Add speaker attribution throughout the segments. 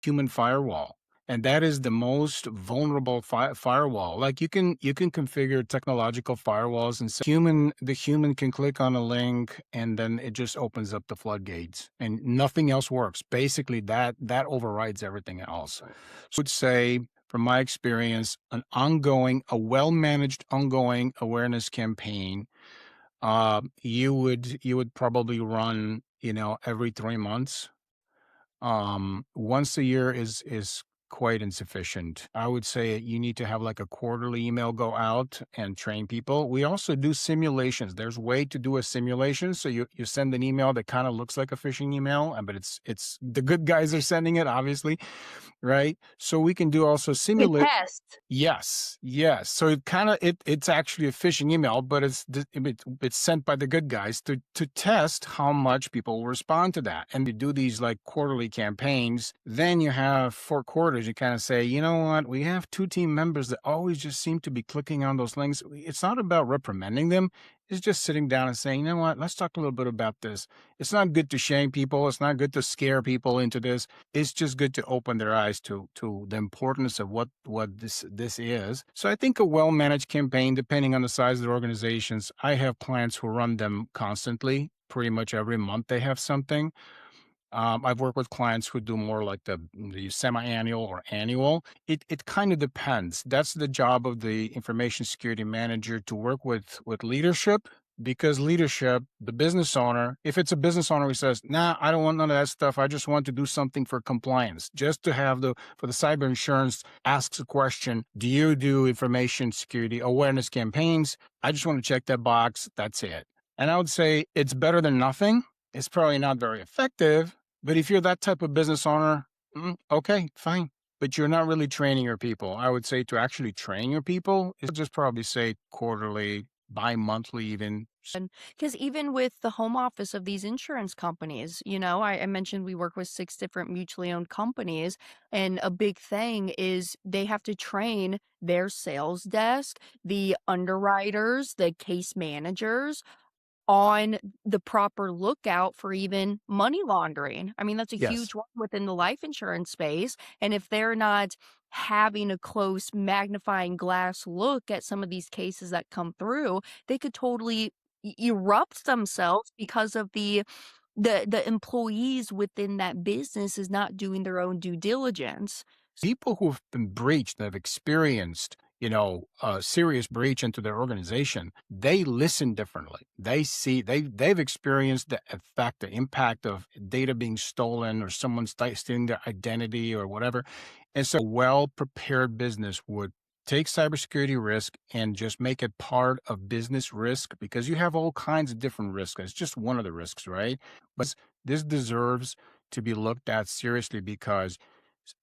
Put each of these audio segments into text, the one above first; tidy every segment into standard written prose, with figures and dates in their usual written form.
Speaker 1: human firewall. And that is the most vulnerable firewall. Like you can configure technological firewalls and say the human can click on a link and then it just opens up the floodgates and nothing else works. Basically that overrides everything else.
Speaker 2: Right.
Speaker 1: So I would say from my experience, a well-managed ongoing awareness campaign, you would probably run, every 3 months. Once a year is quite insufficient. I would say you need to have like a quarterly email go out and train people. We also do simulations. There's a way to do a simulation. So you send an email that kind of looks like a phishing email, but it's the good guys are sending it, obviously, right? So we can do also
Speaker 2: A
Speaker 1: simulate.
Speaker 2: test.
Speaker 1: Yes, yes. So it's actually a phishing email, but it's sent by the good guys to test how much people will respond to that. And you do these like quarterly campaigns, then you have 4 quarters. You kind of say, you know what? We have 2 team members that always just seem to be clicking on those links. It's not about reprimanding them. It's just sitting down and saying, you know what? Let's talk a little bit about this. It's not good to shame people. It's not good to scare people into this. It's just good to open their eyes to the importance of what this is. So I think a well-managed campaign, depending on the size of the organizations, I have clients who run them constantly. Pretty much every month they have something. I've worked with clients who do more like the semi-annual or annual. It kind of depends. That's the job of the information security manager to work with leadership, because leadership, the business owner, if it's a business owner who says, "Nah, I don't want none of that stuff. I just want to do something for compliance, just to have the for the cyber insurance," asks a question, "Do you do information security awareness campaigns?" I just want to check that box. That's it. And I would say it's better than nothing. It's probably not very effective, but if you're that type of business owner, okay, fine. But you're not really training your people. I would say to actually train your people is just probably say quarterly, bi-monthly even.
Speaker 2: And because even with the home office of these insurance companies, I mentioned we work with 6 different mutually owned companies. And a big thing is they have to train their sales desk, the underwriters, the case managers on the proper lookout for even money laundering. I mean, that's a
Speaker 1: Yes.
Speaker 2: huge one within the life insurance space. And if they're not having a close magnifying glass look at some of these cases that come through, they could totally erupt themselves because of the employees within that business is not doing their own due diligence.
Speaker 1: People who've been breached, that have experienced, a serious breach into their organization, they listen differently. They've experienced the effect, the impact of data being stolen or someone stealing their identity or whatever. And so a well-prepared business would take cybersecurity risk and just make it part of business risk, because you have all kinds of different risks. It's just one of the risks, right? But this deserves to be looked at seriously, because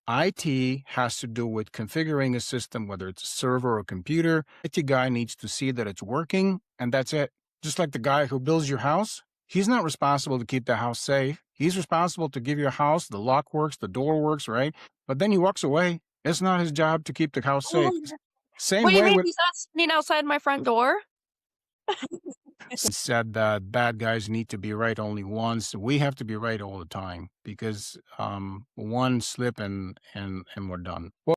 Speaker 1: IT has to do with configuring a system, whether it's a server or a computer. IT guy needs to see that it's working, and that's it. Just like the guy who builds your house, he's not responsible to keep the house safe. He's responsible to give your house the lock works, the door works, right? But then he walks away. It's not his job to keep the house safe.
Speaker 2: What
Speaker 1: Same
Speaker 2: do you
Speaker 1: way
Speaker 2: mean
Speaker 1: with
Speaker 2: he's not standing outside my front door?
Speaker 1: said that bad guys need to be right only once. We have to be right all the time, because one slip and we're done.